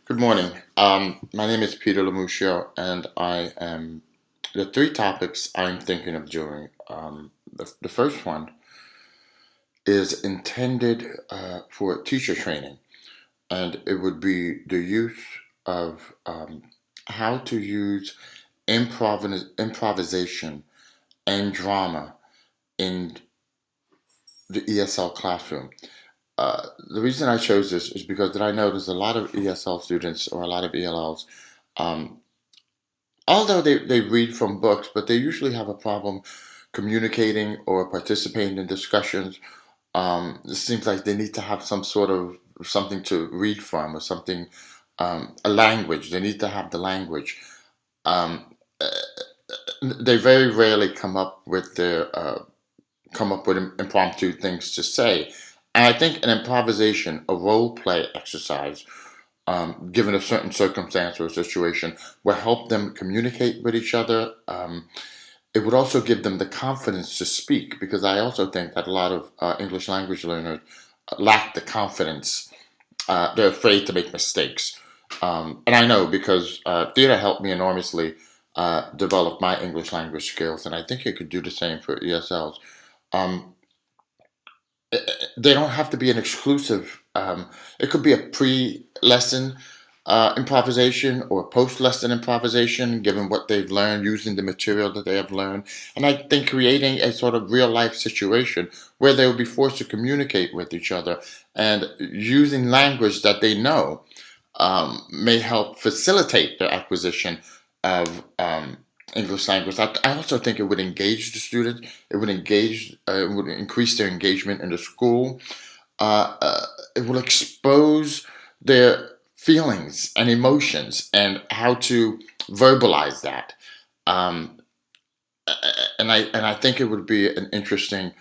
Good morning. My name is Peter Lamuscio, and I am the three topics I'm thinking of doing. The first one is intended for teacher training, and it would be the use of how to use improvisation and drama in the ESL classroom. The reason I chose this is because that I know there's a lot of ESL students or a lot of ELLs. Um, Although they read from books, but they usually have a problem communicating or participating in discussions. It seems like they need to have some sort of something to read from or something, a language. They need to have the language. Um, uh, they very rarely come up with impromptu things to say. And I think an improvisation, a role play exercise, given a certain circumstance or situation, will help them communicate with each other. It would also give them the confidence to speak, because I also think that a lot of English language learners lack the confidence. They're afraid to make mistakes. And I know because theater helped me enormously develop my English language skills, and I think it could do the same for ESLs. Um, they don't have to be an exclusive. It could be a pre-lesson improvisation or post-lesson improvisation, given what they've learned, using the material that they have learned. And I think creating a sort of real-life situation where they will be forced to communicate with each other and using language that they know may help facilitate the acquisition of English language. I also think it would engage the students. It would increase their engagement in the school. It will expose their feelings and emotions and how to verbalize that. Um, and I think it would be an interesting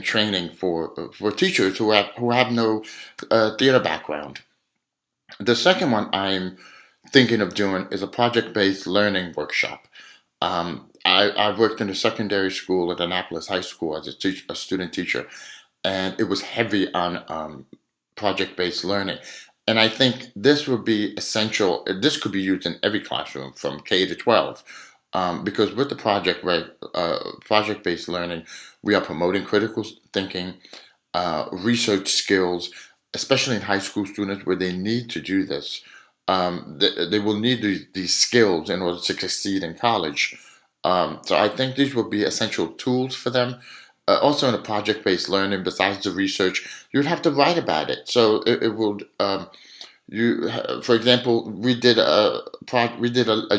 training for teachers who have no theater background. The second one I'm thinking of doing is a project-based learning workshop. I worked in a secondary school at Annapolis High School as a student teacher, and it was heavy on project-based learning. And I think this would be essential. This could be used in every classroom from K to 12, because with the project-based learning, we are promoting critical thinking, research skills, especially in high school students where they need to do this. They will need these skills in order to succeed in college. So I think these will be essential tools for them. Also, in a project-based learning, besides the research, you'd have to write about it. So it would. For example, we did a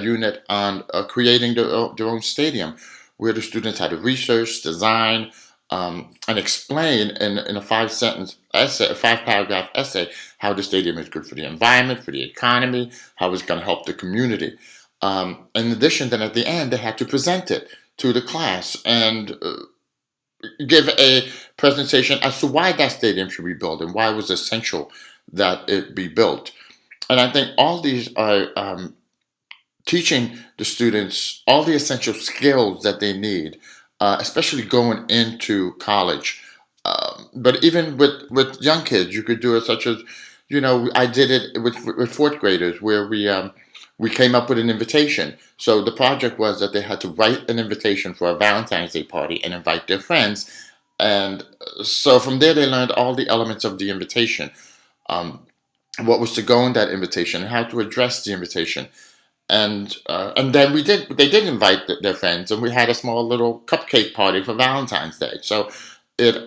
unit on creating their own stadium, where the students had to research, design, and explain in a five-sentence essay, a five-paragraph essay, how the stadium is good for the environment, for the economy, how it's going to help the community. In addition, then at the end, they had to present it to the class and give a presentation as to why that stadium should be built and why it was essential that it be built. And I think all these are teaching the students all the essential skills that they need, especially going into college. But even with young kids, you could do it such as, I did it with fourth graders where we came up with an invitation. So the project was that they had to write an invitation for a Valentine's Day party and invite their friends. And so from there, they learned all the elements of the invitation, um, what was to go in that invitation, and how to address the invitation. And then they did invite their friends, and we had a small little cupcake party for Valentine's Day. So it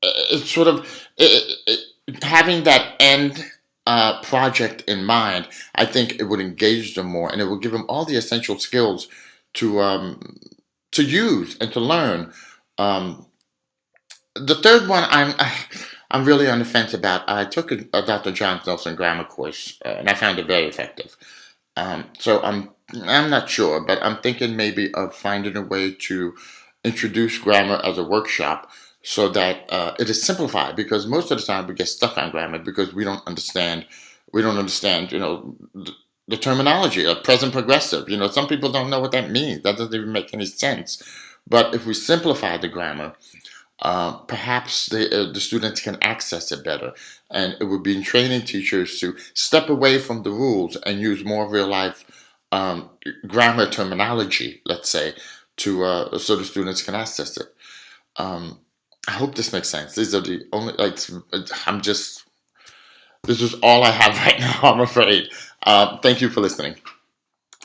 it's sort of having that end project in mind. I think it would engage them more, and it would give them all the essential skills to to use and to learn. Um, the third one, I'm really on the fence about. I took a Dr. John Nelson grammar course, and I found it very effective. So I'm not sure, but I'm thinking maybe of finding a way to introduce grammar as a workshop so that it is simplified, because most of the time we get stuck on grammar because we don't understand the terminology of present progressive. Some people don't know what that means. That doesn't even make any sense. But if we simplify the grammar, perhaps the students can access it better. And it would be training teachers to step away from the rules and use more real life grammar terminology, let's say, to so the students can access it. Um, I hope this makes sense. These are the only like I'm just this is all I have right now. I'm afraid. Thank you for listening.